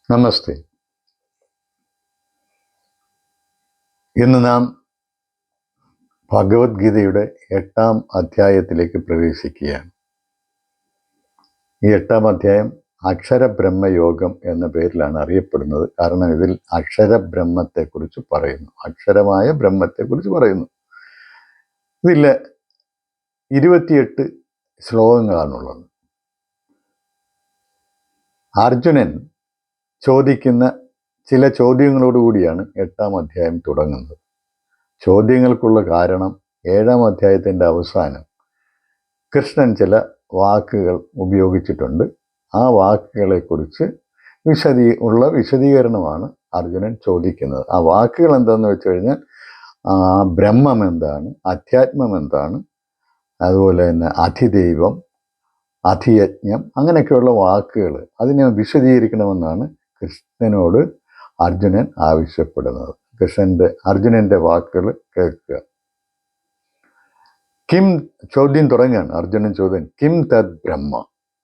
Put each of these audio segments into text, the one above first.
നമസ്തേ. ഇന്ന് നാം ഭഗവത്ഗീതയുടെ 8-ാം അധ്യായത്തിലേക്ക് പ്രവേശിക്കുകയാണ്. ഈ 8-ാം അധ്യായം അക്ഷരബ്രഹ്മയോഗം എന്ന പേരിലാണ് അറിയപ്പെടുന്നത്. കാരണം ഇതിൽ അക്ഷരബ്രഹ്മത്തെക്കുറിച്ച് പറയുന്നു, അക്ഷരമായ ബ്രഹ്മത്തെക്കുറിച്ച് പറയുന്നു. ഇതിൽ 28 ശ്ലോകങ്ങളാണുള്ളത്. അർജുനൻ ചോദിക്കുന്ന ചില ചോദ്യങ്ങളോടുകൂടിയാണ് 8-ാം അധ്യായം തുടങ്ങുന്നത്. ചോദ്യങ്ങൾക്കുള്ള കാരണം 7-ാം അധ്യായത്തിൻ്റെ അവസാനം കൃഷ്ണൻ ചില വാക്കുകൾ ഉപയോഗിച്ചിട്ടുണ്ട്. ആ വാക്കുകളെക്കുറിച്ച് വിശദീകരണമാണ് അർജുനൻ ചോദിക്കുന്നത്. ആ വാക്കുകൾ എന്താണെന്ന് വെച്ച് കഴിഞ്ഞാൽ ബ്രഹ്മം എന്താണ്, അധ്യാത്മം എന്താണ്, അതുപോലെ തന്നെ അധിദൈവം, അധിയജ്ഞം, അങ്ങനെയൊക്കെയുള്ള വാക്കുകൾ അതിനെ വിശദീകരിക്കണമെന്നാണ് കൃഷ്ണനോട് അർജുനൻ ആവശ്യപ്പെടുന്നത്. അർജുനൻ്റെ വാക്കുകൾ കേൾക്കുക. കിം, ചോദ്യം തുടങ്ങുകയാണ്. അർജുനൻ ചോദ്യം, കിം തദ് ബ്രഹ്മ,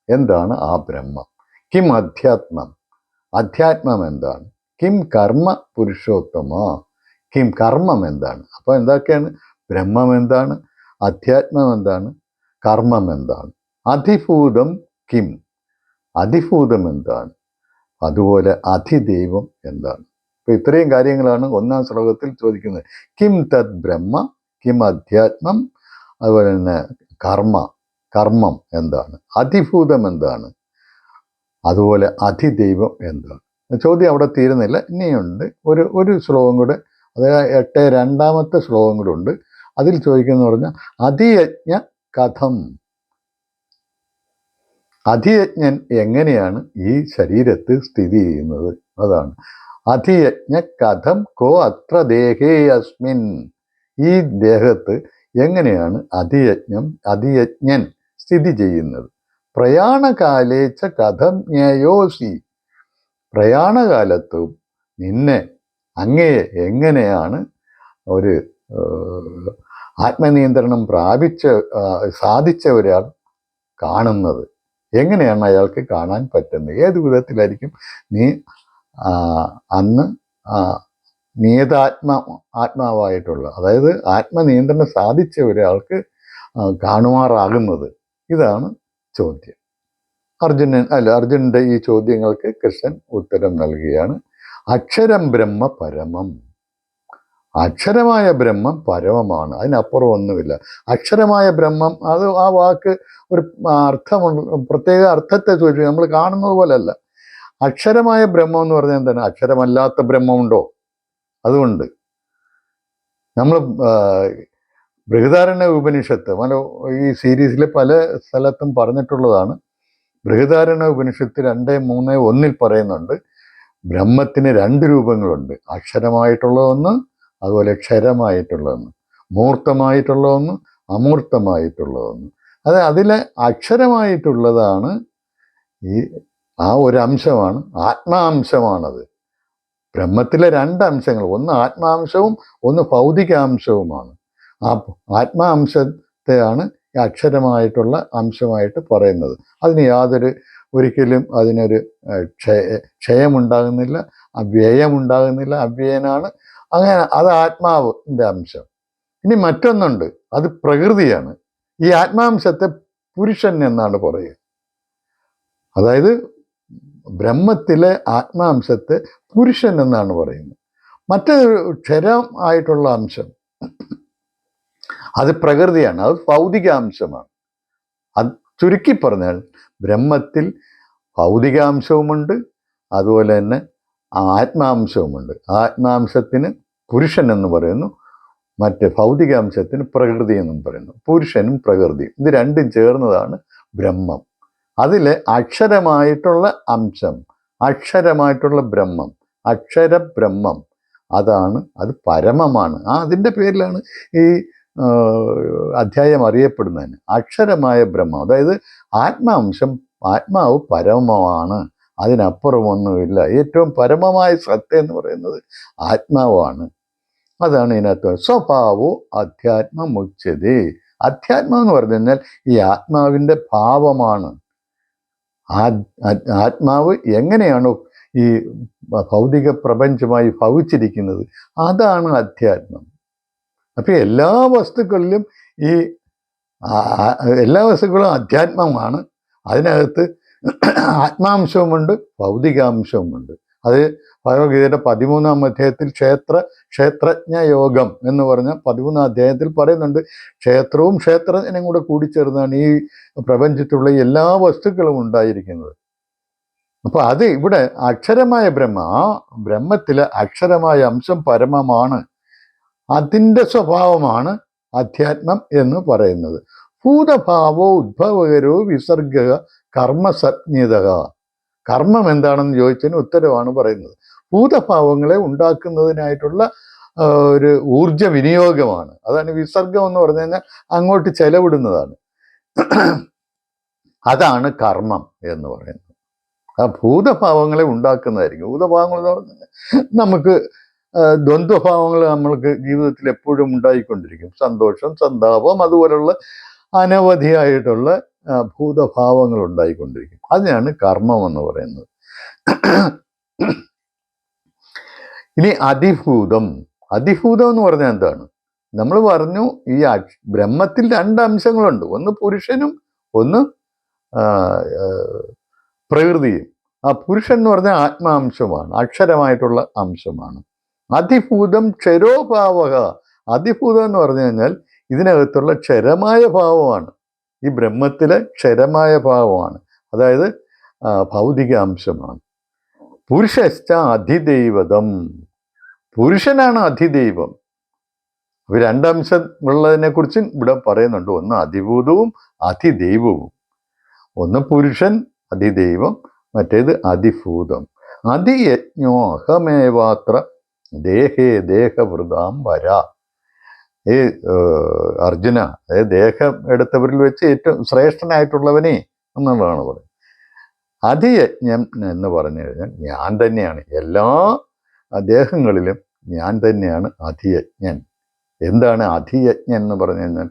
എന്താണ് ആ ബ്രഹ്മം? കിം അധ്യാത്മം, അധ്യാത്മം എന്താണ്? കിം കർമ്മ പുരുഷോത്തമ, കിം കർമ്മം എന്താണ്? അപ്പോൾ എന്തൊക്കെയാണ്? ബ്രഹ്മം എന്താണ്, അധ്യാത്മം എന്താണ്, കർമ്മം എന്താണ്? അധിഭൂതം കിം, അധിഭൂതം എന്താണ്? അതുപോലെ അധിദൈവം എന്താണ്? അപ്പോൾ ഇത്രയും കാര്യങ്ങളാണ് 1-ാം ശ്ലോകത്തിൽ ചോദിക്കുന്നത്. കിം തദ് ബ്രഹ്മ, കിം അധ്യാത്മം, അതുപോലെ തന്നെ കർമ്മം എന്താണ്, അധിഭൂതം എന്താണ്, അതുപോലെ അധിദൈവം എന്താണ്? ചോദ്യം അവിടെ തീരുന്നില്ല, ഇനിയുണ്ട് ഒരു ശ്ലോകം കൂടെ, അതായത് 8-ാമത്തെ ശ്ലോകം കൂടെ ഉണ്ട്. അതിൽ ചോദിക്കുന്നത് പറഞ്ഞാൽ അധിയജ്ഞ കഥം, അധിയജ്ഞൻ എങ്ങനെയാണ് ഈ ശരീരത്തിൽ സ്ഥിതി ചെയ്യുന്നത്? അതാണ് അധിയജ്ഞ കഥം കോ അത്ര ദേഹേ അസ്മിൻ, ഈ ദേഹത്ത് എങ്ങനെയാണ് അധിയജ്ഞൻ സ്ഥിതി ചെയ്യുന്നത്? പ്രയാണകാലേച്ച കഥം ജ്ഞേയോസി, പ്രയാണകാലത്തും നിന്നെ അങ്ങയെ എങ്ങനെയാണ് ഒരു ആത്മനിയന്ത്രണം സാധിച്ച ഒരാൾ കാണുന്നത്? എങ്ങനെയാണ് അയാൾക്ക് കാണാൻ പറ്റുന്നത്? ഏത് വിധത്തിലായിരിക്കും നീ അന്ന് ആത്മാവായിട്ടുള്ള, അതായത് ആത്മനിയന്ത്രണം സാധിച്ച ഒരാൾക്ക് കാണുമാറാകുന്നത്? ഇതാണ് ചോദ്യം. അർജുനൻ്റെ ഈ ചോദ്യങ്ങൾക്ക് കൃഷ്ണൻ ഉത്തരം നൽകുകയാണ്. അക്ഷരം ബ്രഹ്മ പരമം, അക്ഷരമായ ബ്രഹ്മം പരമമാണ്, അതിനപ്പുറം ഒന്നുമില്ല. അക്ഷരമായ ബ്രഹ്മം, അത് ആ വാക്ക് ഒരു അർത്ഥമുണ്ട്, പ്രത്യേക അർത്ഥത്തെ സൂചിപ്പിക്കും, നമ്മൾ കാണുന്നത് പോലെയല്ല. അക്ഷരമായ ബ്രഹ്മം എന്ന് പറഞ്ഞാൽ എന്താണ്? അക്ഷരമല്ലാത്ത ബ്രഹ്മമുണ്ടോ? അതുകൊണ്ട് നമ്മൾ ബൃഹദാരണ്യ ഉപനിഷത്ത് ഈ സീരീസിലെ പല സ്ഥലത്തും പറഞ്ഞിട്ടുള്ളതാണ്. ബൃഹദാരണ്യ ഉപനിഷത്ത് 2:3:1 പറയുന്നുണ്ട്, ബ്രഹ്മത്തിന് 2 രൂപങ്ങളുണ്ട്. അക്ഷരമായിട്ടുള്ള ഒന്ന്, അതുപോലെ ക്ഷരമായിട്ടുള്ള ഒന്ന്, മൂർത്തമായിട്ടുള്ള ഒന്ന്, അമൂർത്തമായിട്ടുള്ള ഒന്ന്. അതിലെ അക്ഷരമായിട്ടുള്ളതാണ് ആ ഒരു അംശമാണ്, ആത്മാംശമാണത്. ബ്രഹ്മത്തിലെ 2 അംശങ്ങൾ, ഒന്ന് ആത്മാംശവും ഒന്ന് ഭൗതികാംശവുമാണ്. ആ ആത്മാംശത്തെയാണ് ഈ അക്ഷരമായിട്ടുള്ള അംശമായിട്ട് പറയുന്നത്. അതിന് ഒരിക്കലും അതിനൊരു ക്ഷയമുണ്ടാകുന്നില്ല, വ്യയമുണ്ടാകുന്നില്ല, അവ്യയനാണ്. അങ്ങനെ അത് ആത്മാവിൻ്റെ അംശം. ഇനി മറ്റൊന്നുണ്ട്, അത് പ്രകൃതിയാണ്. ഈ ആത്മാംശത്തെ പുരുഷൻ എന്നാണ് പറയുക. അതായത് ബ്രഹ്മത്തിലെ ആത്മാംശത്തെ പുരുഷൻ എന്നാണ് പറയുന്നത്. മറ്റൊരു ക്ഷരം ആയിട്ടുള്ള അംശം, അത് പ്രകൃതിയാണ്, അത് ഭൗതികാംശമാണ്. അത് ചുരുക്കി പറഞ്ഞാൽ ബ്രഹ്മത്തിൽ ഭൗതികാംശവുമുണ്ട്, അതുപോലെ തന്നെ ആത്മാംശവുമുണ്ട്. ആത്മാംശത്തിന് പുരുഷൻ എന്ന് പറയുന്നു, മറ്റ് ഭൗതികാംശത്തിന് പ്രകൃതി എന്നും പറയുന്നു. പുരുഷനും പ്രകൃതിയും ഇത് രണ്ടും ചേർന്നതാണ് ബ്രഹ്മം. അതിലെ അക്ഷരമായിട്ടുള്ള അംശം, അക്ഷരമായിട്ടുള്ള ബ്രഹ്മം, അക്ഷരബ്രഹ്മം, അത് പരമമാണ്. അതിൻ്റെ പേരിലാണ് ഈ അധ്യായം അറിയപ്പെടുന്നതിന്. അക്ഷരമായ ബ്രഹ്മം, അതായത് ആത്മാവ് പരമമാണ്, അതിനപ്പുറമൊന്നുമില്ല. ഏറ്റവും പരമമായ സത്യം എന്ന് പറയുന്നത് ആത്മാവാണ്. അതാണ് ഇതിനകത്ത് സ്വഭാവോ അധ്യാത്മമുച്യതേ. അധ്യാത്മം എന്ന് പറഞ്ഞു കഴിഞ്ഞാൽ ഈ ആത്മാവിൻ്റെ ഭാവമാണ്. ആത്മാവ് എങ്ങനെയാണോ ഈ ഭൗതിക പ്രപഞ്ചമായി ഭവിച്ചിരിക്കുന്നത്. അതാണ് അധ്യാത്മം. അപ്പം എല്ലാ വസ്തുക്കളിലും ഈ എല്ലാ വസ്തുക്കളും അധ്യാത്മമാണ്. അതിനകത്ത് ആത്മാംശവുമുണ്ട്, ഭൗതികാംശവുമുണ്ട്. അത് ഭഗവത്ഗീതയുടെ 13-ാം അധ്യായത്തിൽ ക്ഷേത്രജ്ഞ യോഗം എന്ന് പറഞ്ഞ 13-ാം അധ്യായത്തിൽ പറയുന്നുണ്ട്. ക്ഷേത്രവും ക്ഷേത്രജ്ഞനും കൂടെ കൂടിച്ചേർന്നാണ് ഈ പ്രപഞ്ചത്തിലുള്ള എല്ലാ വസ്തുക്കളും ഉണ്ടായിരിക്കുന്നത്. അപ്പൊ അത് ഇവിടെ അക്ഷരമായ ആ ബ്രഹ്മത്തിലെ അക്ഷരമായ അംശം പരമമാണ്. അതിൻ്റെ സ്വഭാവമാണ് അധ്യാത്മം എന്ന് പറയുന്നത്. ഭൂതഭാവോ ഉദ്ഭവകരോ വിസർഗ കർമ്മസജ്ഞിത. കർമ്മം എന്താണെന്ന് ചോദിച്ചതിന് ഉത്തരവാണ് പറയുന്നത്. ഭൂതഭാവങ്ങളെ ഉണ്ടാക്കുന്നതിനായിട്ടുള്ള ഒരു ഊർജ വിനിയോഗമാണ്. അതാണ് വിസർഗം എന്ന് പറഞ്ഞു കഴിഞ്ഞാൽ അങ്ങോട്ട് ചെലവിടുന്നതാണ്. അതാണ് കർമ്മം എന്ന് പറയുന്നത്. ആ ഭൂതഭാവങ്ങളെ ഉണ്ടാക്കുന്നതായിരിക്കും. ഭൂതഭാവങ്ങൾ എന്ന് പറഞ്ഞാൽ നമുക്ക് ദ്വന്ദ്വഭാവങ്ങൾ നമ്മൾക്ക് ജീവിതത്തിൽ എപ്പോഴും ഉണ്ടായിക്കൊണ്ടിരിക്കും. സന്തോഷം, സന്താപം, അതുപോലുള്ള അനവധിയായിട്ടുള്ള ഭൂതഭാവങ്ങൾ ഉണ്ടായിക്കൊണ്ടിരിക്കും. അതിനാണ് കർമ്മം എന്ന് പറയുന്നത്. ഇനി അതിഭൂതം. അതിഭൂതം എന്ന് പറഞ്ഞാൽ എന്താണ്? നമ്മൾ പറഞ്ഞു ഈ ബ്രഹ്മത്തിൽ 2 അംശങ്ങളുണ്ട്. ഒന്ന് പുരുഷനും ഒന്ന് പ്രകൃതിയും. ആ പുരുഷൻ എന്ന് പറഞ്ഞാൽ ആത്മാംശമാണ്, അക്ഷരമായിട്ടുള്ള അംശമാണ്. അതിഭൂതം ക്ഷരോഭാവക. അതിഭൂതം എന്ന് പറഞ്ഞു കഴിഞ്ഞാൽ ഇതിനകത്തുള്ള ക്ഷരമായ ഭാവമാണ്. ഈ ബ്രഹ്മത്തിലെ ക്ഷരമായ ഭാവമാണ്, അതായത് ഭൗതിക അംശമാണ്. പുരുഷശ്ച അധിദൈവതം. പുരുഷനാണ് അധിദൈവം. അപ്പൊ 2 അംശം ഉള്ളതിനെ കുറിച്ച് ഇവിടെ പറയുന്നുണ്ട്. ഒന്ന് അതിഭൂതവും അതിദൈവവും. ഒന്ന് പുരുഷൻ അതിദൈവം, മറ്റേത് അതിഭൂതം. അതിയജ്ഞോ അഹമേവാത്ര ദേഹേ ദേഹവൃതാം വര. ഈ അർജുന, അതായത് ദേഹം എടുത്തവരിൽ വെച്ച് ഏറ്റവും ശ്രേഷ്ഠനായിട്ടുള്ളവനെ എന്നുള്ളതാണ് പറയുന്നത്. അതിയജ്ഞം എന്ന് പറഞ്ഞു കഴിഞ്ഞാൽ ഞാൻ തന്നെയാണ്. എല്ലാ ദേഹങ്ങളിലും ഞാൻ തന്നെയാണ് അധിയജ്ഞൻ. എന്താണ് അധിയജ്ഞൻ എന്ന് പറഞ്ഞു കഴിഞ്ഞാൽ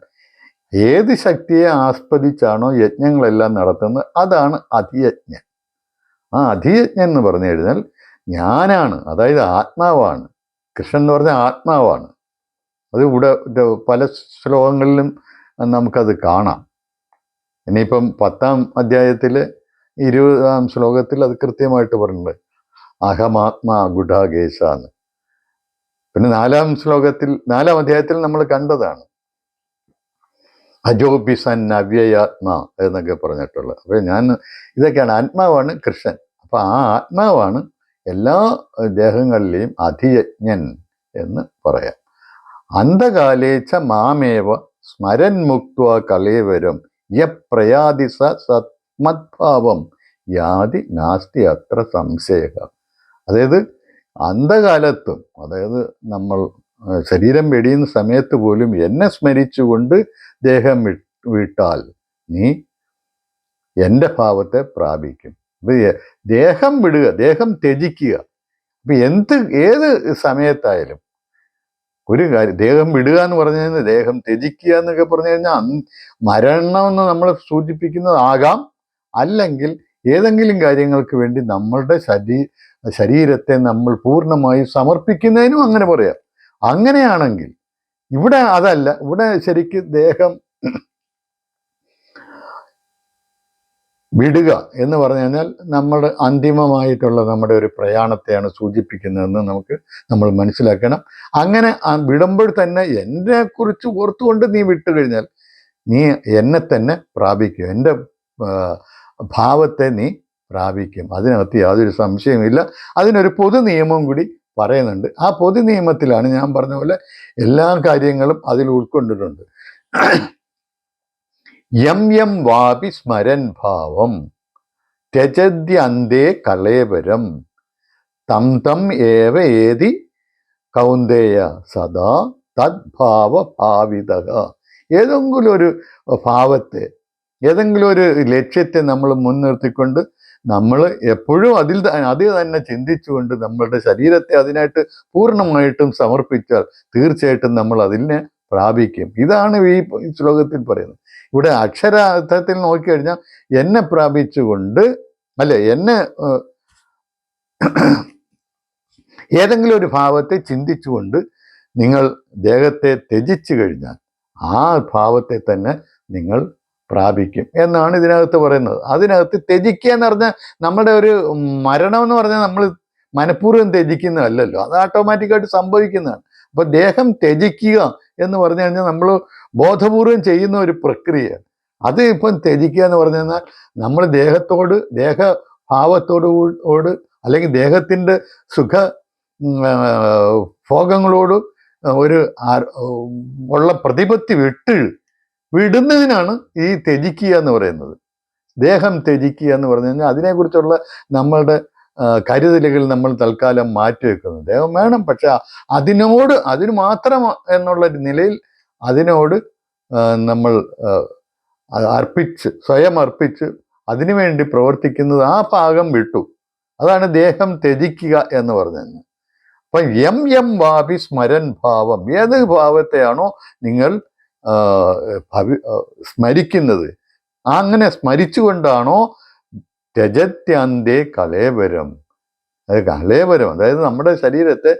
ഏത് ശക്തിയെ ആസ്പദിച്ചാണോ യജ്ഞങ്ങളെല്ലാം നടത്തുന്നത് അതാണ് അധിയജ്ഞൻ. ആ അധിയജ്ഞൻ എന്ന് പറഞ്ഞു കഴിഞ്ഞാൽ ഞാനാണ്, അതായത് ആത്മാവാണ്. കൃഷ്ണൻ എന്ന് പറഞ്ഞാൽ ആത്മാവാണ്. അത് ഇവിടെ പല ശ്ലോകങ്ങളിലും നമുക്കത് കാണാം. ഇനിയിപ്പം 10-ാം അധ്യായത്തിലെ 20-ാം ശ്ലോകത്തിൽ അത് കൃത്യമായിട്ട് പറഞ്ഞിട്ടുണ്ട്, അഹമാത്മാ ഗുഡാകേശ എന്ന്. പിന്നെ 4-ാം അധ്യായത്തിൽ നമ്മൾ കണ്ടതാണ് അജോബി സൻ അവ്യയാത്മാ എന്നൊക്കെ പറഞ്ഞിട്ടുള്ളത്. അപ്പോൾ ഇതൊക്കെയാണ് ആത്മാവാണ് കൃഷ്ണൻ. അപ്പൊ ആ ആത്മാവാണ് എല്ലാ ദേഹങ്ങളിലെയും അധിയജ്ഞൻ എന്ന് പറയാം. അന്ധകാലേച്ച മാമേവ സ്മരൻ മുക്ത കളേവരം യപ്രയാതി സത്മദ്ഭാവം യാതി നാസ്തി അത്ര സംശയ. അതായത് അന്ധകാലത്തും, അതായത് നമ്മൾ ശരീരം വെടിയുന്ന സമയത്ത് പോലും എന്നെ സ്മരിച്ചുകൊണ്ട് ദേഹം വിട്ടാൽ നീ എൻ്റെ ഭാവത്തെ പ്രാപിക്കും. അപ്പൊ ദേഹം വിടുക, ദേഹം ത്യജിക്കുക. അപ്പൊ ഏത് സമയത്തായാലും ഒരു കാര്യം, ദേഹം വിടുക എന്ന് പറഞ്ഞു കഴിഞ്ഞാൽ, ദേഹം ത്യജിക്കുക എന്നൊക്കെ പറഞ്ഞു കഴിഞ്ഞാൽ മരണം എന്ന് നമ്മൾ സൂചിപ്പിക്കുന്നതാകാം. അല്ലെങ്കിൽ ഏതെങ്കിലും കാര്യങ്ങൾക്ക് വേണ്ടി നമ്മളുടെ ശരീരത്തെ നമ്മൾ പൂർണ്ണമായി സമർപ്പിക്കുന്നതിനും അങ്ങനെ പറയാം. അങ്ങനെയാണെങ്കിൽ ഇവിടെ അതല്ല. ഇവിടെ ശരിക്ക് ദേഹം വിടുക എന്ന് പറഞ്ഞു കഴിഞ്ഞാൽ നമ്മുടെ അന്തിമമായിട്ടുള്ള നമ്മുടെ ഒരു പ്രയാണത്തെയാണ് സൂചിപ്പിക്കുന്നതെന്ന് നമ്മൾ മനസ്സിലാക്കണം. അങ്ങനെ വിടുമ്പോൾ തന്നെ എന്നെ കുറിച്ച് ഓർത്തുകൊണ്ട് നീ വിട്ടു കഴിഞ്ഞാൽ നീ എന്നെ തന്നെ പ്രാപിക്കും, എൻ്റെ ഭാവത്തെ നീ പ്രാപിക്കും. അതിനകത്ത് യാതൊരു സംശയമില്ല. അതിനൊരു പൊതു നിയമം കൂടി പറയുന്നുണ്ട്. ആ പൊതു നിയമത്തിലാണ് ഞാൻ പറഞ്ഞ പോലെ എല്ലാ കാര്യങ്ങളും അതിൽ ഉൾക്കൊണ്ടിട്ടുണ്ട്. യം യം വാപി സ്മരൻ ഭാവം ത്യജദ്യന്തേ കളേവരം തം തം ഏവ ഏതി കൗന്ദേയ സദാ തദ്ഭാവ ഭാവിത. ഏതെങ്കിലും ഒരു ഭാവത്തെ, ഏതെങ്കിലും ഒരു ലക്ഷ്യത്തെ നമ്മൾ മുൻനിർത്തിക്കൊണ്ട് നമ്മൾ എപ്പോഴും അത് തന്നെ ചിന്തിച്ചുകൊണ്ട് നമ്മളുടെ ശരീരത്തെ അതിനായിട്ട് പൂർണ്ണമായിട്ടും സമർപ്പിച്ചാൽ തീർച്ചയായിട്ടും നമ്മൾ അതിനെ പ്രാപിക്കും. ഇതാണ് ഈ ശ്ലോകത്തിൽ പറയുന്നത്. ഇവിടെ അക്ഷരാർത്ഥത്തിൽ നോക്കിക്കഴിഞ്ഞാൽ എന്നെ പ്രാപിച്ചുകൊണ്ട്, അല്ലെ, എന്നെ ഏതെങ്കിലും ഒരു ഭാവത്തെ ചിന്തിച്ചുകൊണ്ട് നിങ്ങൾ ദേഹത്തെ ത്യജിച്ചു കഴിഞ്ഞാൽ ആ ഭാവത്തെ തന്നെ നിങ്ങൾ പ്രാപിക്കും എന്നാണ് ഇതിനകത്ത് പറയുന്നത്. അതിനകത്ത് ത്യജിക്കുക എന്ന് പറഞ്ഞാൽ നമ്മുടെ ഒരു മരണം എന്ന് പറഞ്ഞാൽ നമ്മൾ മനഃപൂർവ്വം ത്യജിക്കുന്നതല്ലല്ലോ, അത് ഓട്ടോമാറ്റിക്കായിട്ട് സംഭവിക്കുന്നതാണ്. അപ്പൊ ദേഹം ത്യജിക്കുക എന്ന് പറഞ്ഞു കഴിഞ്ഞാൽ നമ്മൾ ബോധപൂർവം ചെയ്യുന്ന ഒരു പ്രക്രിയയാണ്. അത് ഇപ്പം ത്യജിക്കുക എന്ന് പറഞ്ഞു കഴിഞ്ഞാൽ നമ്മൾ ദേഹത്തോട്, ദേഹഭാവത്തോട് അല്ലെങ്കിൽ ദേഹത്തിൻ്റെ സുഖ ഭോഗങ്ങളോട് ഒരു ഉള്ള പ്രതിപത്തി വിടുന്നതിനാണ് ഈ ത്യജിക്കുക എന്ന് പറയുന്നത്. ദേഹം ത്യജിക്കുക എന്ന് പറഞ്ഞു കഴിഞ്ഞാൽ അതിനെക്കുറിച്ചുള്ള നമ്മളുടെ കരുതലുകൾ നമ്മൾ തൽക്കാലം മാറ്റിവെക്കുന്നു. ദേഹം വേണം, പക്ഷെ അതിന് മാത്രം എന്നുള്ള നിലയിൽ അതിനോട് നമ്മൾ സ്വയം അർപ്പിച്ച് അതിനുവേണ്ടി പ്രവർത്തിക്കുന്നത് ആ ഭാഗം വിട്ടു. അതാണ് ദേഹം ത്യജിക്കുക എന്ന് പറഞ്ഞത്. അപ്പൊ എം വാപി സ്മരൻ ഭാവം, ഏത് ഭാവത്തെയാണോ നിങ്ങൾ സ്മരിക്കുന്നത്, അങ്ങനെ സ്മരിച്ചുകൊണ്ടാണോ ത്യജത്യാന്തേ കലേവരം, അത് കലേവരം, അതായത് നമ്മുടെ ശരീരത്തെ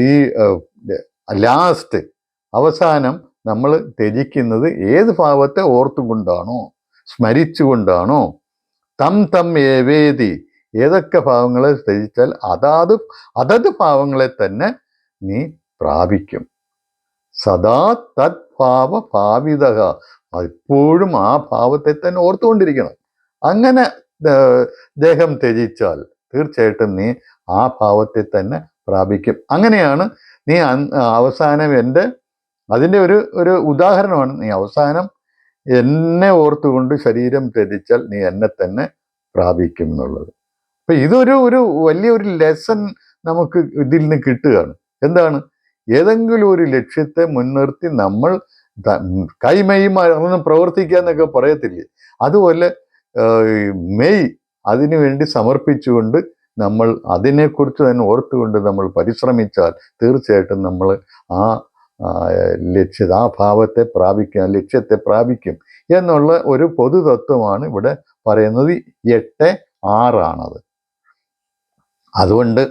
ഈ ലാസ്റ്റ് അവസാനം നമ്മൾ ത്യജിക്കുന്നത് ഏത് ഭാവത്തെ ഓർത്തുകൊണ്ടാണോ, സ്മരിച്ചുകൊണ്ടാണോ, തം ഏവേദി, ഏതൊക്കെ ഭാവങ്ങളെ ത്യജിച്ചാൽ അതത് ഭാവങ്ങളെ തന്നെ നീ പ്രാപിക്കും. സദാ തത് ഭാവിത, എപ്പോഴും ആ ഭാവത്തെ തന്നെ ഓർത്തുകൊണ്ടിരിക്കണം. അങ്ങനെ ദേഹം ത്യജിച്ചാൽ തീർച്ചയായിട്ടും നീ ആ ഭാവത്തെ തന്നെ പ്രാപിക്കും. അങ്ങനെയാണ് നീ അവസാനം അതിൻ്റെ ഒരു ഉദാഹരണമാണ്, നീ അവസാനം എന്നെ ഓർത്തുകൊണ്ട് ശരീരം ത്യജിച്ചാൽ നീ എന്നെ തന്നെ പ്രാപിക്കും എന്നുള്ളത്. അപ്പൊ ഇതൊരു വലിയൊരു ലെസൺ നമുക്ക് ഇതിൽ നിന്ന് കിട്ടുകയാണ്. എന്താണ്? ഏതെങ്കിലും ഒരു ലക്ഷ്യത്തെ മുൻനിർത്തി നമ്മൾ കൈമയും മറന്ന് പ്രവർത്തിക്കുക എന്നൊക്കെ പറയത്തില്ലേ, അതുപോലെ മെയ് അതിനു വേണ്ടി സമർപ്പിച്ചുകൊണ്ട് നമ്മൾ അതിനെക്കുറിച്ച് തന്നെ ഓർത്തുകൊണ്ട് നമ്മൾ പരിശ്രമിച്ചാൽ തീർച്ചയായിട്ടും നമ്മൾ ആ ഭാവത്തെ പ്രാപിക്കും, ലക്ഷ്യത്തെ പ്രാപിക്കും എന്നുള്ള ഒരു പൊതുതത്വമാണ് ഇവിടെ പറയുന്നത്. 8:6 അതുകൊണ്ട്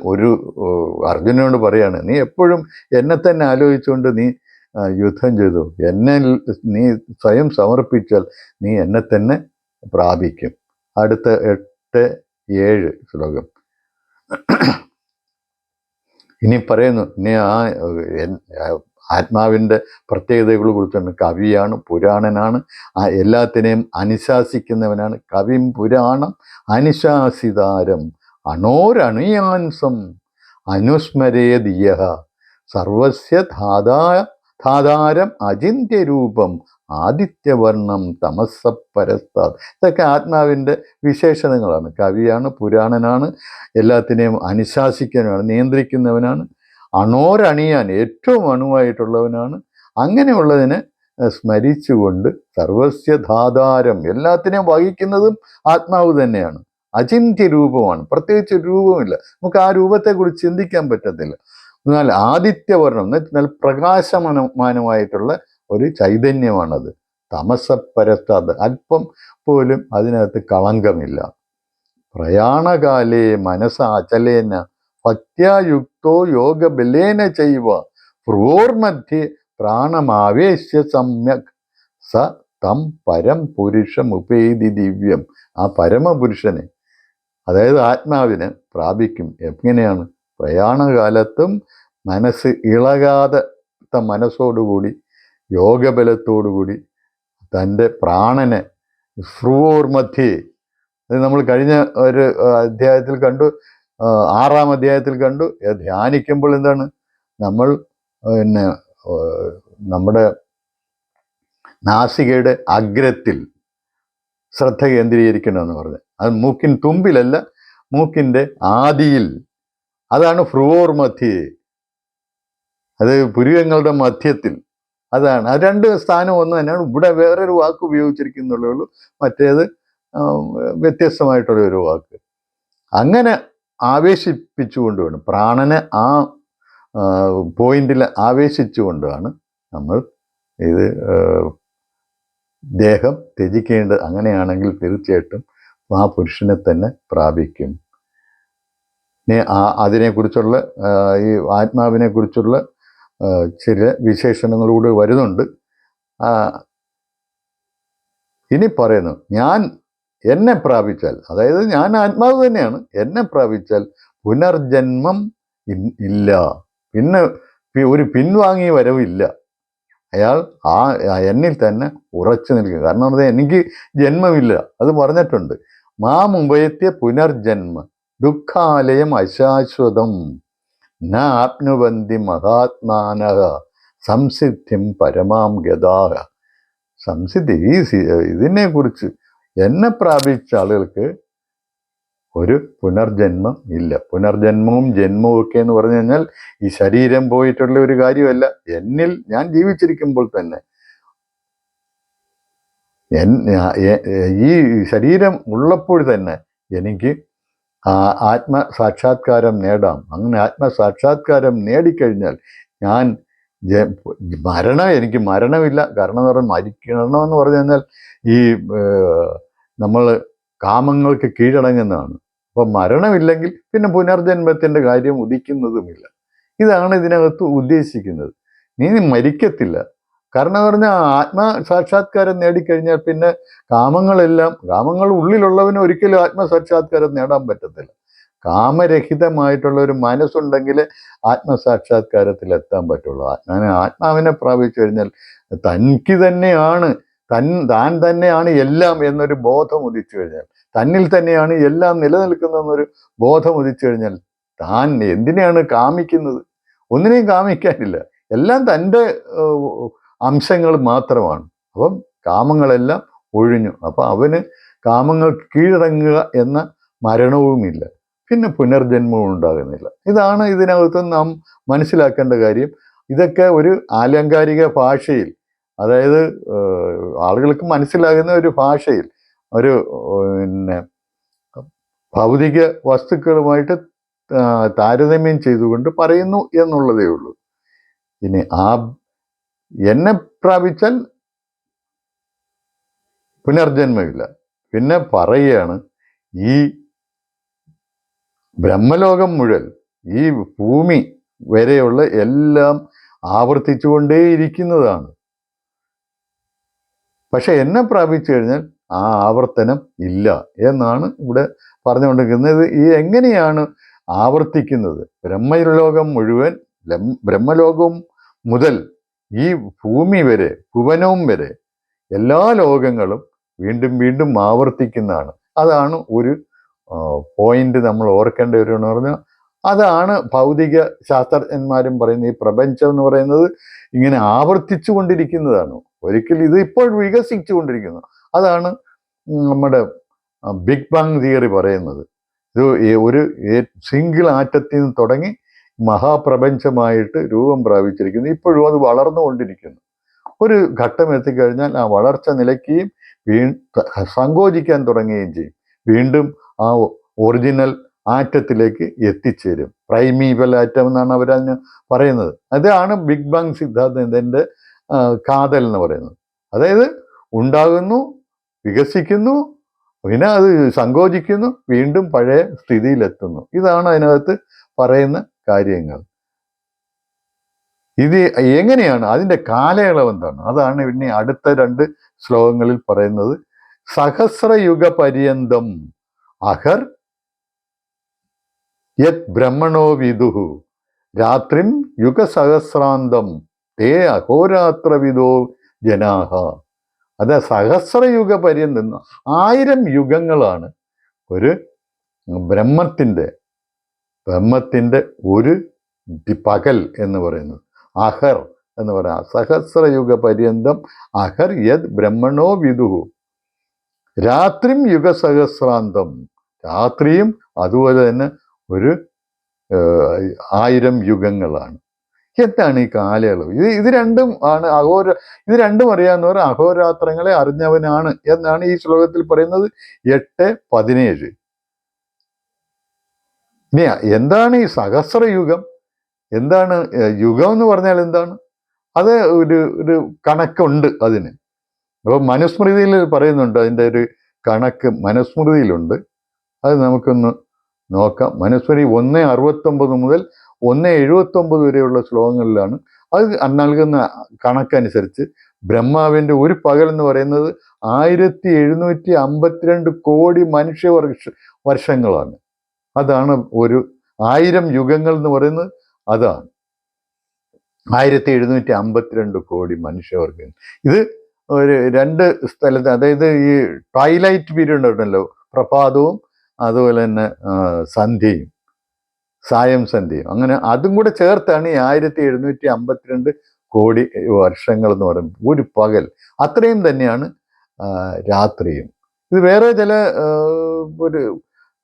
അർജുനനോട് പറയാണ്, നീ എപ്പോഴും എന്നെ തന്നെ ആലോചിച്ചുകൊണ്ട് നീ യുദ്ധം ചെയ്തു, നീ സ്വയം സമർപ്പിച്ചാൽ നീ എന്നെ തന്നെ പ്രാപിക്കും. അടുത്ത 8:7 ശ്ലോകം ഇനി പറയുന്നു, നീ ആത്മാവിൻ്റെ പ്രത്യേകതകളെ കുറിച്ചാണ്. കവിയാണ്, പുരാണനാണ്, എല്ലാത്തിനെയും അനുശാസിക്കുന്നവനാണ്. കവിം പുരാണം അനുശാസിതാരം അണോരണിയാൻസം അനുസ്മരേദിയ സർവസ്യ ധാതാരം അചിന്യരൂപം ആദിത്യവർണം തമസപരസ്താത്. ഇതൊക്കെ ആത്മാവിൻ്റെ വിശേഷണങ്ങളാണ്. കവിയാണ്, പുരാണനാണ്, എല്ലാത്തിനെയും അനുശാസിക്കുന്നവനാണ്, നിയന്ത്രിക്കുന്നവനാണ്, അണോരണിയാൻ ഏറ്റവും അണുവായിട്ടുള്ളവനാണ്. അങ്ങനെയുള്ളതിനെ സ്മരിച്ചുകൊണ്ട് സർവസ്യ ധാതാരം, എല്ലാത്തിനെയും വഹിക്കുന്നതും ആത്മാവ് തന്നെയാണ്. അചിന്യ രൂപമാണ്, പ്രത്യേകിച്ച് രൂപമില്ല, നമുക്ക് ആ രൂപത്തെക്കുറിച്ച് ചിന്തിക്കാൻ പറ്റത്തില്ല. എന്നാൽ ആദിത്യവർണം എന്നാൽ പ്രകാശമാനമായിട്ടുള്ള ഒരു ചൈതന്യമാണത്. തമസപരസ്താത്, അല്പം പോലും അതിനകത്ത് കളങ്കമില്ല. പ്രയാണകാലേ മനസാചലേന ഭക്ത്യായുക്തോ യോഗബലേന ചൈവ ഭ്രുവോർമധ്യേ പ്രാണമാവേശ്യ സമ്യക് സ തം പരം പുരുഷമുപേതി ദിവ്യം. ആ പരമപുരുഷനെ, അതായത് ആത്മാവിനെ പ്രാപിക്കും. എങ്ങനെയാണ്? പ്രയാണകാലത്തും മനസ്സ് ഇളകാത്ത മനസ്സോടുകൂടി യോഗബലത്തോടുകൂടി തൻ്റെ പ്രാണനെ ഭ്രുവോർമധ്യേ, അത് നമ്മൾ കഴിഞ്ഞ ഒരു അധ്യായത്തിൽ കണ്ടു, 6-ാം അധ്യായത്തിൽ കണ്ടു. ധ്യാനിക്കുമ്പോൾ എന്താണ്? നമ്മൾ നമ്മുടെ നാസികയുടെ അഗ്രത്തിൽ ശ്രദ്ധ കേന്ദ്രീകരിക്കണമെന്ന് പറഞ്ഞു. അത് മൂക്കിൻ തുമ്പിലല്ല, മൂക്കിൻ്റെ ആദിയിൽ. അതാണ് ഭ്രുവോർമധ്യേ, അത് പുരികങ്ങളുടെ മധ്യത്തിൽ. അതാണ് ആ രണ്ട് സ്ഥാനം ഒന്ന് തന്നെയാണ്. ഇവിടെ വേറൊരു വാക്ക് ഉപയോഗിച്ചിരിക്കുന്നുള്ളേ ഉള്ളൂ, മറ്റേത് വ്യത്യസ്തമായിട്ടുള്ള ഒരു വാക്ക്. അങ്ങനെ ആവേശിപ്പിച്ചുകൊണ്ട് വേണം, പ്രാണനെ ആ പോയിന്റിൽ ആവേശിച്ചുകൊണ്ടാണ് നമ്മൾ ഇത് ദേഹം ത്യജിക്കേണ്ടത്. അങ്ങനെയാണെങ്കിൽ തീർച്ചയായിട്ടും ആ പുരുഷനെ തന്നെ പ്രാപിക്കും. അതിനെക്കുറിച്ചുള്ള ഈ ആത്മാവിനെ കുറിച്ചുള്ള ചില വിശേഷണങ്ങളൂടെ വരുന്നുണ്ട്. ഇനി പറയുന്നു, ഞാൻ എന്നെ പ്രാപിച്ചാൽ, അതായത് ഞാൻ ആത്മാവ് തന്നെയാണ്, എന്നെ പ്രാപിച്ചാൽ പുനർജന്മം ഇല്ല, പിന്നെ ഒരു പിൻവാങ്ങിയ വരവില്ല. അയാൾ എന്നിൽ തന്നെ ഉറച്ചു നിൽക്കുക. കാരണം എന്താ, എനിക്ക് ജന്മമില്ല, അത് പറഞ്ഞിട്ടുണ്ട്. മാമുപയത്യ പുനർജന്മ ദുഃഖാലയം അശാശ്വതം ന ആപ്നുവന്തി മഹാത്മാനഃ സംസിദ്ധിം പരമാം ഗതാഹ. സംസിദ്ധി, ഇതിനെക്കുറിച്ച് എന്നെ പ്രാപിച്ച ആളുകൾക്ക് ഒരു പുനർജന്മം ഇല്ല. പുനർജന്മവും ജന്മവും ഒക്കെ എന്ന് പറഞ്ഞു കഴിഞ്ഞാൽ ഈ ശരീരം പോയിട്ടുള്ള ഒരു കാര്യമല്ല. എന്നിൽ ഞാൻ ജീവിച്ചിരിക്കുമ്പോൾ തന്നെ, ഈ ശരീരം ഉള്ളപ്പോൾ തന്നെ എനിക്ക് ആത്മസാക്ഷാത്കാരം നേടാം. അങ്ങനെ ആത്മസാക്ഷാത്കാരം നേടിക്കഴിഞ്ഞാൽ ഞാൻ എനിക്ക് മരണമില്ല. കാരണം എന്ന് പറഞ്ഞാൽ മരിക്കണമെന്ന് പറഞ്ഞു കഴിഞ്ഞാൽ ഈ നമ്മൾ കാമങ്ങൾക്ക് കീഴടങ്ങുന്നതാണ്. അപ്പം മരണമില്ലെങ്കിൽ പിന്നെ പുനർജന്മത്തിൻ്റെ കാര്യം ഉദിക്കുന്നതുമില്ല. ഇതാണ് ഇതിനകത്ത് ഉദ്ദേശിക്കുന്നത്. നീ മരിക്കത്തില്ല. കാരണം എന്ന് പറഞ്ഞാൽ ആത്മസാക്ഷാത്കാരം നേടിക്കഴിഞ്ഞാൽ പിന്നെ കാമങ്ങൾ ഉള്ളിലുള്ളവന് ഒരിക്കലും ആത്മസാക്ഷാത്കാരം നേടാൻ പറ്റത്തില്ല. കാമരഹിതമായിട്ടുള്ള ഒരു മനസ്സുണ്ടെങ്കിൽ ആത്മസാക്ഷാത്കാരത്തിൽ എത്താൻ പറ്റുള്ളൂ. ആത്മാവിനെ പ്രാപിച്ചു കഴിഞ്ഞാൽ തനിക്ക് തന്നെയാണ്, താൻ തന്നെയാണ് എല്ലാം എന്നൊരു ബോധം ഉദിച്ചു കഴിഞ്ഞാൽ, തന്നിൽ തന്നെയാണ് എല്ലാം നിലനിൽക്കുന്നതെന്നൊരു ബോധം ഉദിച്ചു കഴിഞ്ഞാൽ താൻ എന്തിനെയാണ് കാമിക്കുന്നത്? ഒന്നിനെയും കാമിക്കാനില്ല. എല്ലാം തൻ്റെ അംശങ്ങൾ മാത്രമാണ്. അപ്പം കാമങ്ങളെല്ലാം ഒഴിഞ്ഞു. അപ്പം അവന് കാമങ്ങൾക്ക് കീഴടങ്ങുക എന്ന മരണവുമില്ല, പിന്നെ പുനർജന്മവും ഉണ്ടാകുന്നില്ല. ഇതാണ് ഇതിനകത്ത് നാം മനസ്സിലാക്കേണ്ട കാര്യം. ഇതൊക്കെ ഒരു ആലങ്കാരിക ഭാഷയിൽ, അതായത് ആളുകൾക്ക് മനസ്സിലാകുന്ന ഒരു ഭാഷയിൽ, ഒരു പിന്നെ ഭൗതിക വസ്തുക്കളുമായിട്ട് താരതമ്യം ചെയ്തുകൊണ്ട് പറയുന്നു എന്നുള്ളതേ ഉള്ളൂ. ഇനി എന്നെ പ്രാപിച്ചാൽ പുനർജന്മമില്ല. പിന്നെ പറയുകയാണ്, ഈ ബ്രഹ്മലോകം മുഴുവൻ, ഈ ഭൂമി വരെയുള്ള എല്ലാം ആവർത്തിച്ചുകൊണ്ടേയിരിക്കുന്നതാണ്. പക്ഷെ എന്നെ പ്രാപിച്ചു കഴിഞ്ഞാൽ ആ ആവർത്തനം ഇല്ല എന്നാണ് ഇവിടെ പറഞ്ഞുകൊണ്ടിരിക്കുന്നത്. ഈ എങ്ങനെയാണ് ആവർത്തിക്കുന്നത്? ബ്രഹ്മലോകം മുഴുവൻ, ബ്രഹ്മലോകം മുതൽ ഈ ഭൂമി വരെ, ഭുവനവും വരെ എല്ലാ ലോകങ്ങളും വീണ്ടും വീണ്ടും ആവർത്തിക്കുന്നതാണ്. അതാണ് ഒരു പോയിന്റ് നമ്മൾ ഓർക്കേണ്ട ഒരു എന്ന് പറഞ്ഞാൽ, അതാണ് ഭൗതിക ശാസ്ത്രജ്ഞന്മാരും പറയുന്നത്. ഈ പ്രപഞ്ചം എന്ന് പറയുന്നത് ഇങ്ങനെ ആവർത്തിച്ചു കൊണ്ടിരിക്കുന്നതാണ്. ഒരിക്കലും ഇത് ഇപ്പോൾ വികസിച്ചു കൊണ്ടിരിക്കുന്നു. അതാണ് നമ്മുടെ ബിഗ് ബാങ് തിയറി പറയുന്നത്. ഇത് ഒരു സിംഗിൾ ആറ്റത്തിൽ നിന്ന് തുടങ്ങി മഹാപ്രപഞ്ചമായിട്ട് രൂപം പ്രാപിച്ചിരിക്കുന്നു. ഇപ്പോഴും അത് വളർന്നുകൊണ്ടിരിക്കുന്നു. ഒരു ഘട്ടം എത്തിക്കഴിഞ്ഞാൽ ആ വളർച്ച നിലയ്ക്കുകയും സങ്കോചിക്കാൻ തുടങ്ങുകയും ചെയ്യും. വീണ്ടും ആ ഒറിജിനൽ ആറ്റത്തിലേക്ക് എത്തിച്ചേരും. പ്രൈമീവൽ ആറ്റം എന്നാണ് അവരതിന് പറയുന്നത്. അതാണ് ബിഗ് ബാങ് സിദ്ധാന്തത്തിൻ്റെ കാതൽ എന്ന് പറയുന്നത്. അതായത് ഉണ്ടാകുന്നു, വികസിക്കുന്നു, പിന്നെ അത് സങ്കോചിക്കുന്നു, വീണ്ടും പഴയ സ്ഥിതിയിലെത്തുന്നു. ഇതാണ് അതിനകത്ത് പറയുന്ന കാര്യങ്ങൾ. ഇത് എങ്ങനെയാണ്, അതിൻ്റെ കാലയളവ് എന്താണ്? അതാണ് പിന്നെ അടുത്ത 2 ശ്ലോകങ്ങളിൽ പറയുന്നത്. സഹസ്രയുഗ പര്യന്തം അഹർ യത് ബ്രഹ്മണോ വിദുഹു രാത്രിം യുഗസഹസ്രാന്തം തേ അഹോരാത്രവിദോ ജനാഹ. അത് സഹസ്രയുഗ പര്യന്തം, 1000 യുഗങ്ങളാണ് ഒരു ബ്രഹ്മത്തിൻ്റെ ഒരു പകൽ എന്ന് പറയുന്നത്. അഹർ എന്ന് പറയാം. സഹസ്രയുഗ പര്യന്തം അഹർ യത് ബ്രഹ്മണോ വിദുഹു രാത്രിം യുഗസഹസ്രാന്തം. രാത്രിയും അതുപോലെ തന്നെ ഒരു 1000 യുഗങ്ങളാണ്. എന്താണ് ഈ കാലയളവ്? ഇത് രണ്ടും ആണ് ഇത് രണ്ടും അറിയാവുന്നവർ അഹോരാത്രങ്ങളെ അറിഞ്ഞവനാണ് എന്നാണ് ഈ ശ്ലോകത്തിൽ പറയുന്നത്. 8:17. ഇനി എന്താണ് ഈ സഹസ്രയുഗം? എന്താണ് യുഗം എന്ന് പറഞ്ഞാൽ എന്താണ്? അത് ഒരു കണക്കുണ്ട് അതിന്. അപ്പോൾ മനുസ്മൃതിയിൽ പറയുന്നുണ്ട്, അതിൻ്റെ ഒരു കണക്ക് മനുസ്മൃതിയിലുണ്ട്. അത് നമുക്കൊന്ന് നോക്കാം. മനുസ്മൃതി 1:69 മുതൽ 1:79 വരെയുള്ള ശ്ലോകങ്ങളിലാണ് അത് നൽകുന്ന കണക്കനുസരിച്ച് ബ്രഹ്മാവിൻ്റെ ഒരു പകൽ എന്ന് പറയുന്നത് 1752 കോടി വർഷങ്ങളാണ്. അതാണ് ഒരു 1000 യുഗങ്ങൾ എന്ന് പറയുന്നത്. അതാണ് 1752 കോടി മനുഷ്യവർഗങ്ങൾ. ഇത് ഒരു രണ്ട് സ്ഥലത്ത്, അതായത് ഈ ട്വൈലൈറ്റ് പീരീഡ് ഉണ്ടല്ലോ, പ്രഭാതവും അതുപോലെ തന്നെ സന്ധ്യയും സായം സന്ധ്യയും, അങ്ങനെ അതും കൂടെ ചേർത്താണ് ഈ 1752 കോടി വർഷങ്ങൾ എന്ന് പറയുന്നത്. ഒരു പകൽ അത്രയും തന്നെയാണ് രാത്രിയും. ഇത് വേറെ ചില ഒരു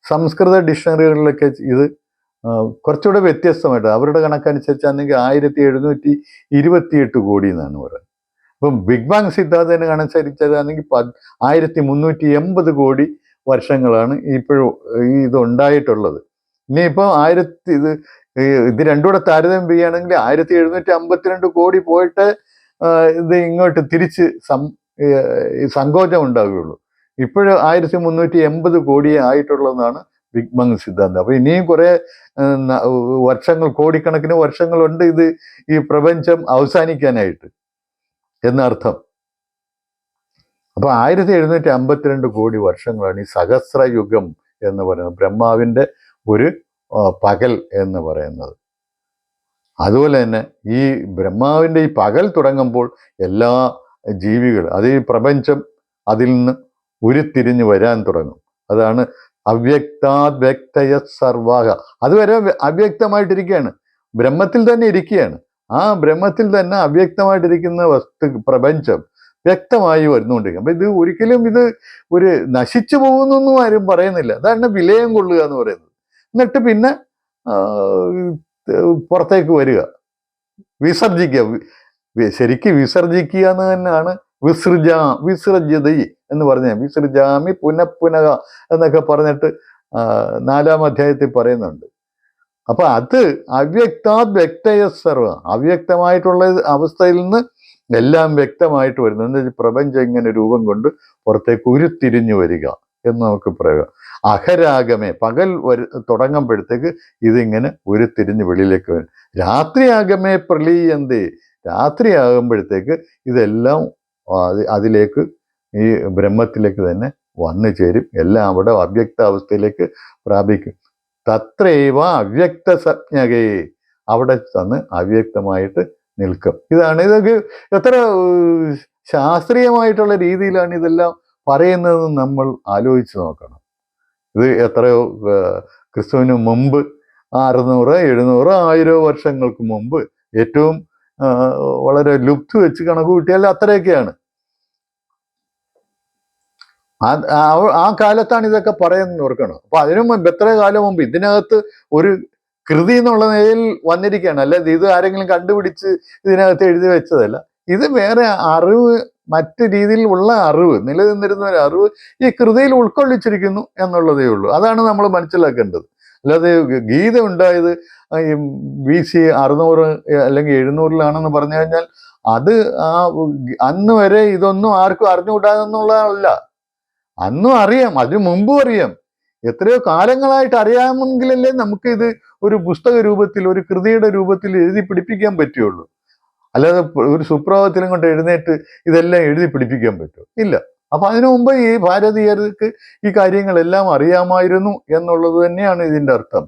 സംസ്കൃത ഡിക്ഷണറികളിലൊക്കെ ഇത് കുറച്ചുകൂടെ വ്യത്യസ്തമായിട്ട് അവരുടെ കണക്കനുസരിച്ചാണെങ്കിൽ 1728 കോടി എന്നാണ് പറയുന്നത്. അപ്പം ബിഗ് ബാങ് സിദ്ധാന്തത്തിന് കണക്കനുസരിച്ചതാണെങ്കിൽ 1380 കോടി വർഷങ്ങളാണ് ഇപ്പോഴും ഇതുണ്ടായിട്ടുള്ളത്. ഇനിയിപ്പോൾ ഇത് രണ്ടും കൂടെ താരതമ്യം ചെയ്യുകയാണെങ്കിൽ 1752 കോടി പോയിട്ട് ഇത് ഇങ്ങോട്ട് തിരിച്ച് സങ്കോചം ഉണ്ടാവുകയുള്ളൂ. ഇപ്പോഴും 1380 കോടിയേ ആയിട്ടുള്ളതാണ് ബിഗ് ബാങ് സിദ്ധാന്തം. അപ്പൊ ഇനിയും കുറെ വർഷങ്ങൾ, കോടിക്കണക്കിന് വർഷങ്ങളുണ്ട് ഇത് ഈ പ്രപഞ്ചം അവസാനിക്കാനായിട്ട് എന്നർത്ഥം. അപ്പൊ 1752 കോടി വർഷങ്ങളാണ് ഈ സഹസ്രയുഗം എന്ന് പറയുന്നത്, ബ്രഹ്മാവിൻ്റെ ഒരു പകൽ എന്ന് പറയുന്നത്. അതുപോലെ തന്നെ ഈ ബ്രഹ്മാവിൻ്റെ ഈ പകൽ തുടങ്ങുമ്പോൾ എല്ലാ ജീവികൾ, അത് ഈ പ്രപഞ്ചം അതിൽ നിന്ന് ഉരുത്തിരിഞ്ഞ് വരാൻ തുടങ്ങും. അതാണ് അവ്യക്താദ് വ്യക്തയ സർവാഹ. അതുവരെ അവ്യക്തമായിട്ടിരിക്കുകയാണ്, ബ്രഹ്മത്തിൽ തന്നെ ഇരിക്കുകയാണ്. ആ ബ്രഹ്മത്തിൽ തന്നെ അവ്യക്തമായിട്ടിരിക്കുന്ന പ്രപഞ്ചം വ്യക്തമായി വരുന്നുകൊണ്ടിരിക്കും. അപ്പൊ ഇത് ഒരിക്കലും ഇത് ഒരു നശിച്ചു പോകുന്നൊന്നും ആരും പറയുന്നില്ല. അതാണ് വിലയം കൊള്ളുക എന്ന് പറയുന്നത്. എന്നിട്ട് പിന്നെ പുറത്തേക്ക് വരിക, വിസർജിക്കുക. ശരിക്കും വിസർജിക്കുക എന്ന് തന്നെയാണ് വിസൃജ്യതി എന്ന് പറഞ്ഞ, വിസൃജാമി പുനഃപുനഃ എന്നൊക്കെ പറഞ്ഞിട്ട് 4-ാം അധ്യായത്തിൽ പറയുന്നുണ്ട്. അപ്പൊ അത് അവ്യക്താദ് വ്യക്തയ സർവ, അവ്യക്തമായിട്ടുള്ള അവസ്ഥയിൽ നിന്ന് എല്ലാം വ്യക്തമായിട്ട് വരുന്നു. എന്ന് വെച്ചാൽ പ്രപഞ്ചം ഇങ്ങനെ രൂപം കൊണ്ട് പുറത്തേക്ക് ഉരുത്തിരിഞ്ഞു വരിക എന്ന് നമുക്ക് പറയുക. അഹരാഗമേ, പകൽ തുടങ്ങുമ്പോഴത്തേക്ക് ഇതിങ്ങനെ ഉരുത്തിരിഞ്ഞ് വെളിയിലേക്ക് വരും. രാത്രിയാഗമേ പ്രളീയന്തേ, രാത്രിയാകുമ്പോഴത്തേക്ക് ഇതെല്ലാം അതിലേക്ക് ഈ ബ്രഹ്മത്തിലേക്ക് തന്നെ വന്നു ചേരും. എല്ലാം അവിടെ അവ്യക്ത അവസ്ഥയിലേക്ക് പ്രാപിക്കും. തത്രൈവ അവ്യക്ത സംജ്ഞകേ, അവിടെ തന്ന് അവ്യക്തമായിട്ട് നിൽക്കും. ഇതൊക്കെ എത്ര ശാസ്ത്രീയമായിട്ടുള്ള രീതിയിലാണ് ഇതെല്ലാം പറയുന്നതെന്ന് നമ്മൾ ആലോചിച്ച് നോക്കണം. ഇത് എത്രയോ ക്രിസ്തുവിന് മുമ്പ് 600, 700, 1000 വർഷങ്ങൾക്ക് മുമ്പ് ഏറ്റവും വളരെ ലുപ്ത് വെച്ച് കണക്ക് കൂട്ടിയാൽ അത്രയൊക്കെയാണ്. ആ കാലത്താണ് ഇതൊക്കെ പറയുന്നത് ഓർക്കണം. അപ്പൊ അതിനു മുമ്പ് എത്ര കാലം മുമ്പ് ഇതിനകത്ത് ഒരു കൃതി എന്നുള്ള നിലയിൽ വന്നിരിക്കുകയാണ്. അല്ലാതെ ഇത് ആരെങ്കിലും കണ്ടുപിടിച്ച് ഇതിനകത്ത് എഴുതി വെച്ചതല്ല. ഇത് വേറെ അറിവ്, മറ്റു രീതിയിലുള്ള അറിവ്, നിലനിന്നിരുന്ന ഒരു അറിവ് ഈ കൃതിയിൽ ഉൾക്കൊള്ളിച്ചിരിക്കുന്നു എന്നുള്ളതേ ഉള്ളൂ. അതാണ് നമ്മൾ മനസ്സിലാക്കേണ്ടത്. അല്ലാതെ ഗീത ഉണ്ടായത് BC 600 അല്ലെങ്കിൽ 700-ലാണെന്ന് പറഞ്ഞു കഴിഞ്ഞാൽ അത് അന്ന് വരെ ഇതൊന്നും ആർക്കും അറിഞ്ഞുകൂടാതെന്നുള്ളതല്ല. അന്നും അറിയാം, അതിനു മുമ്പും അറിയാം. എത്രയോ കാലങ്ങളായിട്ട് അറിയാമെങ്കിലല്ലേ നമുക്ക് ഇത് ഒരു പുസ്തക രൂപത്തിൽ, ഒരു കൃതിയുടെ രൂപത്തിൽ എഴുതി പിടിപ്പിക്കാൻ പറ്റുള്ളൂ. അല്ലാതെ ഒരു സുപ്രഭാതത്തിലും കൊണ്ട് എഴുന്നേറ്റ് ഇതെല്ലാം എഴുതി പിടിപ്പിക്കാൻ പറ്റുമോ? ഇല്ല. അപ്പൊ അതിനു മുമ്പ് ഈ ഭാരതീയർക്ക് ഈ കാര്യങ്ങളെല്ലാം അറിയാമായിരുന്നു എന്നുള്ളത് തന്നെയാണ് ഇതിൻ്റെ അർത്ഥം.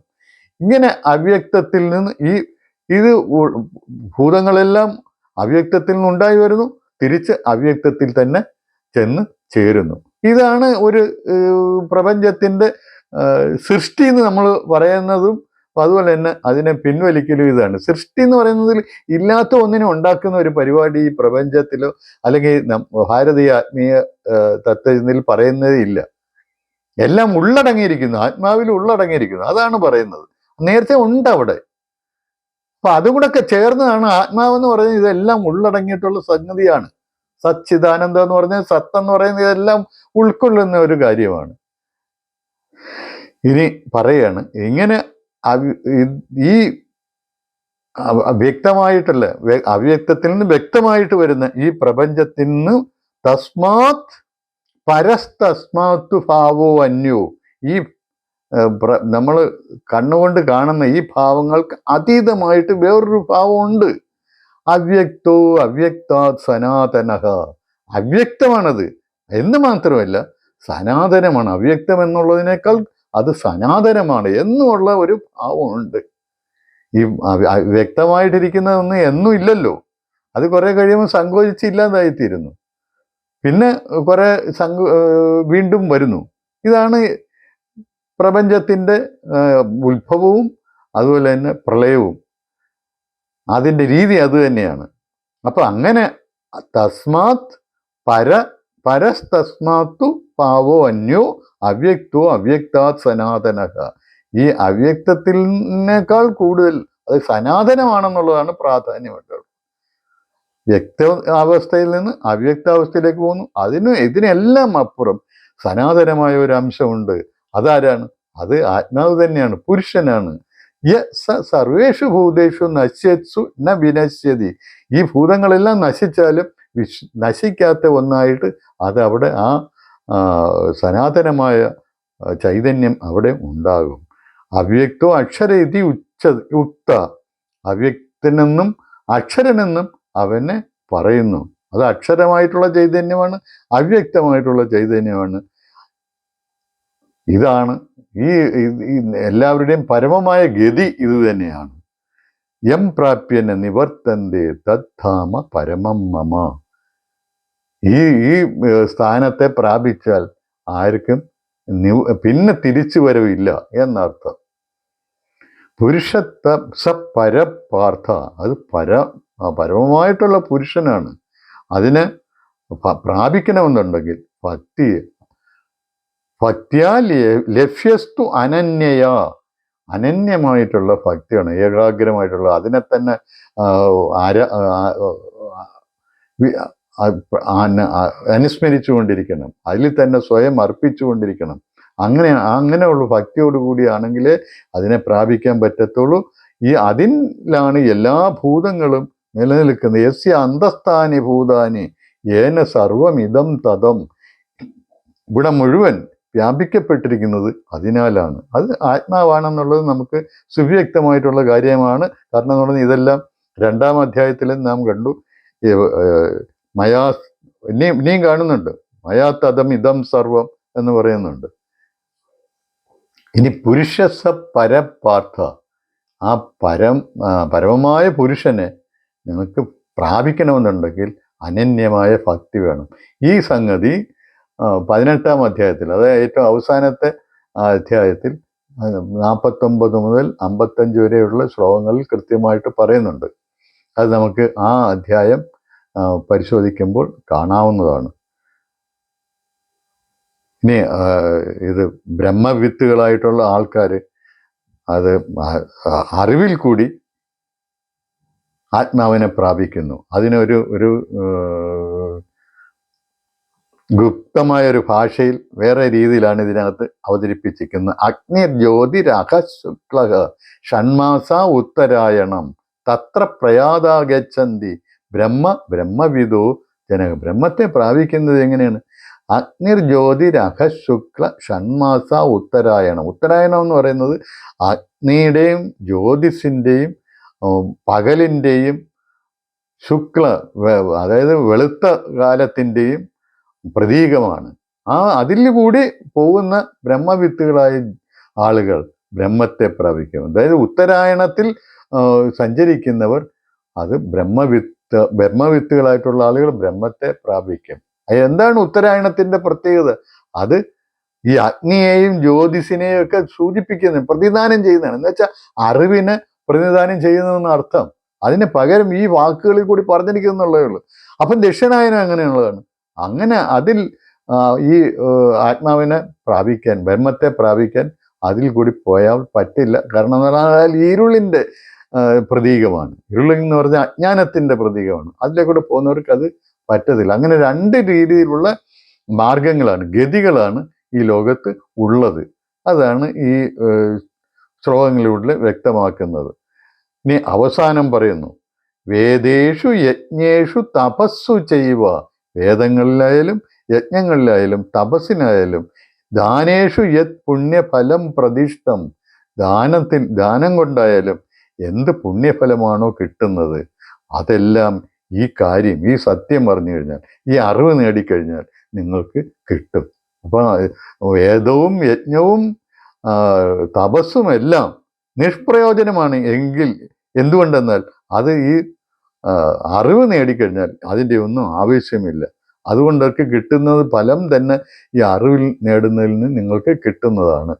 ഇങ്ങനെ അവ്യക്തത്തിൽ നിന്ന് ഇത് ഭൂതങ്ങളെല്ലാം അവ്യക്തത്തിൽ നിന്നുണ്ടായി വരുന്നു, തിരിച്ച് അവ്യക്തത്തിൽ തന്നെ ചെന്ന് ചേരുന്നു. ഇതാണ് ഒരു പ്രപഞ്ചത്തിൻ്റെ സൃഷ്ടി എന്ന് നമ്മൾ പറയുന്നതും. അതുപോലെ തന്നെ അതിനെ പിൻവലിക്കലും ഇതാണ്. സൃഷ്ടി എന്ന് പറയുന്നതിൽ ഇല്ലാത്ത ഒന്നിനെ ഉണ്ടാക്കുന്ന ഒരു പരിപാടി ഈ പ്രപഞ്ചത്തിലോ അല്ലെങ്കിൽ ഭാരതീയ ആത്മീയ തത്വത്തിൽ പറയുന്നതേ ഇല്ല. എല്ലാം ഉള്ളടങ്ങിയിരിക്കുന്നു, ആത്മാവിൽ ഉള്ളടങ്ങിയിരിക്കുന്നു. അതാണ് പറയുന്നത്. നേരത്തെ ഉണ്ട് അവിടെ. അപ്പൊ അതും കൂടെ ഒക്കെ ചേർന്നതാണ് ആത്മാവെന്ന് പറയുന്നത്. ഇതെല്ലാം ഉള്ളടങ്ങിയിട്ടുള്ള സംഗതിയാണ്. സച്ചിദാനന്ദം എന്ന് പറഞ്ഞാൽ സത്ത് എന്ന് പറയുന്നത് ഇതെല്ലാം ഉൾക്കൊള്ളുന്ന ഒരു കാര്യമാണ്. ഇനി പറയാണ്, ഇങ്ങനെ ഈ വ്യക്തമായിട്ടല്ല, അവ്യക്തത്തിൽ നിന്ന് വ്യക്തമായിട്ട് വരുന്ന ഈ പ്രപഞ്ചത്തിൽ നിന്ന് തസ്മാത് പരസ്തസ്മാത്തു ഭാവോ അന്യോ, ഈ നമ്മൾ കണ്ണുകൊണ്ട് കാണുന്ന ഈ ഭാവങ്ങൾക്ക് അതീതമായിട്ട് വേറൊരു ഭാവമുണ്ട്. അവ്യക്തോ അവ്യക്താ സനാതനഃ. അവ്യക്തമാണത് എന്ന് മാത്രമല്ല സനാതനമാണ്. അവ്യക്തം എന്നുള്ളതിനേക്കാൾ അത് സനാതനമാണ് എന്നുമുള്ള ഒരു ഭാവമുണ്ട്. ഈ വ്യക്തമായിട്ടിരിക്കുന്നതൊന്നും എന്നും ഇല്ലല്ലോ. അത് കുറെ കഴിയുമ്പോൾ സങ്കോചിച്ച് ഇല്ലാതായിത്തീരുന്നു. പിന്നെ കുറെ വീണ്ടും വരുന്നു. ഇതാണ് പ്രപഞ്ചത്തിൻ്റെ ഉത്ഭവവും അതുപോലെ തന്നെ പ്രളയവും. അതിൻ്റെ രീതി അത് തന്നെയാണ്. അപ്പൊ അങ്ങനെ തസ്മാത് പരസ്തസ്മാത്തു പാവോ അന്യോ അവ്യക്തോ അവ്യക്താത് സനാതനഃ. ഈ അവ്യക്തത്തിനേക്കാൾ കൂടുതൽ അത് സനാതനമാണെന്നുള്ളതാണ് പ്രാധാന്യമായിട്ടുള്ളത്. വ്യക്ത അവസ്ഥയിൽ നിന്ന് അവ്യക്താവസ്ഥയിലേക്ക് പോകുന്നു. ഇതിനെല്ലാം അപ്പുറം സനാതനമായ ഒരു അംശമുണ്ട്. അതാരാണ്? അത് ആത്മാവ് തന്നെയാണ്, പുരുഷനാണ്. സർവേഷു ഭൂതേഷു നശ്യത്സു ന വിനശ്യതി. ഈ ഭൂതങ്ങളെല്ലാം നശിച്ചാലും നശിക്കാത്ത ഒന്നായിട്ട് അത് അവിടെ ആ സനാതനമായ ചൈതന്യം അവിടെ ഉണ്ടാകും. അവ്യക്തോ അക്ഷര ഇതി ഉക്ത. അവ്യക്തനെന്നും അക്ഷരനെന്നും അവനെ പറയുന്നു. അത് അക്ഷരമായിട്ടുള്ള ചൈതന്യമാണ്, അവ്യക്തമായിട്ടുള്ള ചൈതന്യമാണ്. ഇതാണ് ഈ എല്ലാവരുടെയും പരമമായ ഗതി ഇത് തന്നെയാണ്. യം പ്രാപ്യന നിവർത്തന്തേ തദ്ധാമ പരമം മമ. ഈ സ്ഥാനത്തെ പ്രാപിച്ചാൽ ആർക്കും പിന്നെ തിരിച്ചു വരവില്ല എന്നർത്ഥം. പുരുഷത്വ സ പരപാർത്ഥ. അത് പരമമായിട്ടുള്ള പുരുഷനാണ്. അതിനെ പ്രാപിക്കണമെന്നുണ്ടെങ്കിൽ ഭക്തിയാ ലഭ്യസ്തു അനന്യയാ. അനന്യമായിട്ടുള്ള ഭക്തിയാണ്, ഏകാഗ്രമായിട്ടുള്ള. അതിനെ തന്നെ അനുസ്മരിച്ചുകൊണ്ടിരിക്കണം, അതിൽ തന്നെ സ്വയം അർപ്പിച്ചുകൊണ്ടിരിക്കണം. അങ്ങനെയുള്ള ഭക്തിയോടുകൂടിയാണെങ്കിലേ അതിനെ പ്രാപിക്കാൻ പറ്റത്തുള്ളൂ. അതിലാണ് എല്ലാ ഭൂതങ്ങളും നിലനിൽക്കുന്നത്. യസ്യ അന്തസ്ഥാനി ഭൂതാനി ഏന സർവമിതം തതം. ഇവിടെ മുഴുവൻ വ്യാപിക്കപ്പെട്ടിരിക്കുന്നത് അതിനാലാണ്. അത് ആത്മാവാണെന്നുള്ളത് നമുക്ക് സുവ്യക്തമായിട്ടുള്ള കാര്യമാണ്. കാരണം എന്ന് പറഞ്ഞാൽ ഇതെല്ലാം 2-ാം അധ്യായത്തിൽ നാം കണ്ടു. ഇനിയും കാണുന്നുണ്ട്. മയാ തതം ഇതം സർവം എന്ന് പറയുന്നുണ്ട്. ഇനി പുരുഷസ പരപാർത്ഥ. ആ പരമമായ പുരുഷനെ നിങ്ങൾക്ക് പ്രാപിക്കണമെന്നുണ്ടെങ്കിൽ അനന്യമായ ഭക്തി വേണം. ഈ സംഗതി 18-ാം അധ്യായത്തിൽ, അതായത് ഏറ്റവും അവസാനത്തെ അധ്യായത്തിൽ 49 മുതൽ 55 വരെയുള്ള ശ്ലോകങ്ങളിൽ കൃത്യമായിട്ട് പറയുന്നുണ്ട്. അത് നമുക്ക് ആ അധ്യായം പരിശോധിക്കുമ്പോൾ കാണാവുന്നതാണ്. ഇനി ഇത് ബ്രഹ്മവിത്തുകളായിട്ടുള്ള ആൾക്കാർ അത് അറിവിൽ കൂടി ആത്മാവിനെ പ്രാപിക്കുന്നു. അതിനൊരു ഗുപ്തമായ ഒരു ഭാഷയിൽ വേറെ രീതിയിലാണ് ഇതിനകത്ത് അവതരിപ്പിച്ചിരിക്കുന്നത്. അഗ്നിർജ്യോതിരഹ ശുക്ലഃ ഷണ്മാസ ഉത്തരായണം തത്ര പ്രയാതാഗച്ഛന്തി ബ്രഹ്മവിദോ ജനക. ബ്രഹ്മത്തെ പ്രാപിക്കുന്നത് എങ്ങനെയാണ്? അഗ്നിർജ്യോതിരഹ ശുക്ല ഷണ്മാസ ഉത്തരായണം. ഉത്തരായണം എന്ന് പറയുന്നത് അഗ്നിയുടെയും ജ്യോതിസിൻ്റെയും പകലിൻ്റെയും ശുക്ല, അതായത് വെളുത്ത കാലത്തിൻ്റെയും പ്രതീകമാണ്. അതിൽ കൂടി പോകുന്ന ബ്രഹ്മവിത്തുകളായ ആളുകൾ ബ്രഹ്മത്തെ പ്രാപിക്കും. അതായത് ഉത്തരായണത്തിൽ സഞ്ചരിക്കുന്നവർ അത് ബ്രഹ്മവിത്തുകളായിട്ടുള്ള ആളുകൾ ബ്രഹ്മത്തെ പ്രാപിക്കും. എന്താണ് ഉത്തരായണത്തിന്റെ പ്രത്യേകത? അത് ഈ അഗ്നിയെയും ജ്യോതിസിനെയും ഒക്കെ സൂചിപ്പിക്കുന്നത്, പ്രതിദാനം ചെയ്യുന്നതാണ്. എന്ന് വെച്ചാൽ അറിവിനെ പ്രതിദാനം ചെയ്യുന്നതെന്ന് അർത്ഥം. അതിന് പകരം ഈ വാക്കുകളിൽ കൂടി പറഞ്ഞിരിക്കുന്നുള്ളതേ ഉള്ളൂ. അപ്പം ദക്ഷിണായനം അങ്ങനെയുള്ളതാണ്. അങ്ങനെ അതിൽ ഈ ആത്മാവിനെ പ്രാപിക്കാൻ, ബ്രഹ്മത്തെ പ്രാപിക്കാൻ അതിൽ കൂടി പോയാൽ പറ്റില്ല. കാരണം എന്ന് പറഞ്ഞാൽ ഇരുളിൻ്റെ പ്രതീകമാണ്. ഇരുളെന്ന് പറഞ്ഞാൽ അജ്ഞാനത്തിൻ്റെ പ്രതീകമാണ്. അതിലേക്കൂടെ പോകുന്നവർക്ക് അത് പറ്റത്തില്ല. അങ്ങനെ 2 രീതിയിലുള്ള മാർഗങ്ങളാണ്, ഗതികളാണ് ഈ ലോകത്ത് ഉള്ളത്. അതാണ് ഈ ശ്ലോകങ്ങളിലൂടെ വ്യക്തമാക്കുന്നത്. ഇനി അവസാനം പറയുന്നു, വേദേഷു യജ്ഞേഷു തപസ്സു ചെയ്യുക. വേദങ്ങളിലായാലും യജ്ഞങ്ങളിലായാലും തപസ്സിനായാലും ദാനേഷു യത് പുണ്യഫലം പ്രതിഷ്ഠം. ദാനം കൊണ്ടായാലും എന്ത് പുണ്യഫലമാണോ കിട്ടുന്നത് അതെല്ലാം ഈ കാര്യം, ഈ സത്യം പറഞ്ഞു കഴിഞ്ഞാൽ, ഈ അറിവ് നേടിക്കഴിഞ്ഞാൽ നിങ്ങൾക്ക് കിട്ടും. അപ്പോൾ വേദവും യജ്ഞവും തപസ്സുമെല്ലാം നിഷ്പ്രയോജനമാണ് എങ്കിൽ എന്തുകൊണ്ടെന്നാൽ അത് ഈ അറിവ് നേടിക്കഴിഞ്ഞാൽ അതിൻ്റെ ഒന്നും ആവശ്യമില്ല. അതുകൊണ്ടൊക്കെ കിട്ടുന്നത് ഫലം തന്നെ ഈ അറിവിൽ നേടുന്നതിൽ നിന്ന് നിങ്ങൾക്ക് കിട്ടുന്നതാണ്.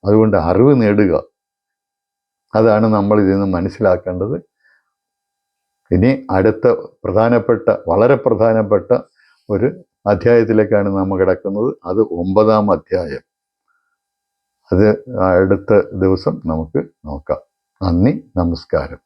അതുകൊണ്ട് അറിവ് നേടുക, അതാണ് നമ്മൾ ഇതിൽ നിന്ന് മനസ്സിലാക്കേണ്ടത്. ഇനി അടുത്ത വളരെ പ്രധാനപ്പെട്ട ഒരു അധ്യായത്തിലേക്കാണ് നാം കിടക്കുന്നത്. അത് 9-ാം അധ്യായം. അത് അടുത്ത ദിവസം നമുക്ക് നോക്കാം. നന്ദി, നമസ്കാരം.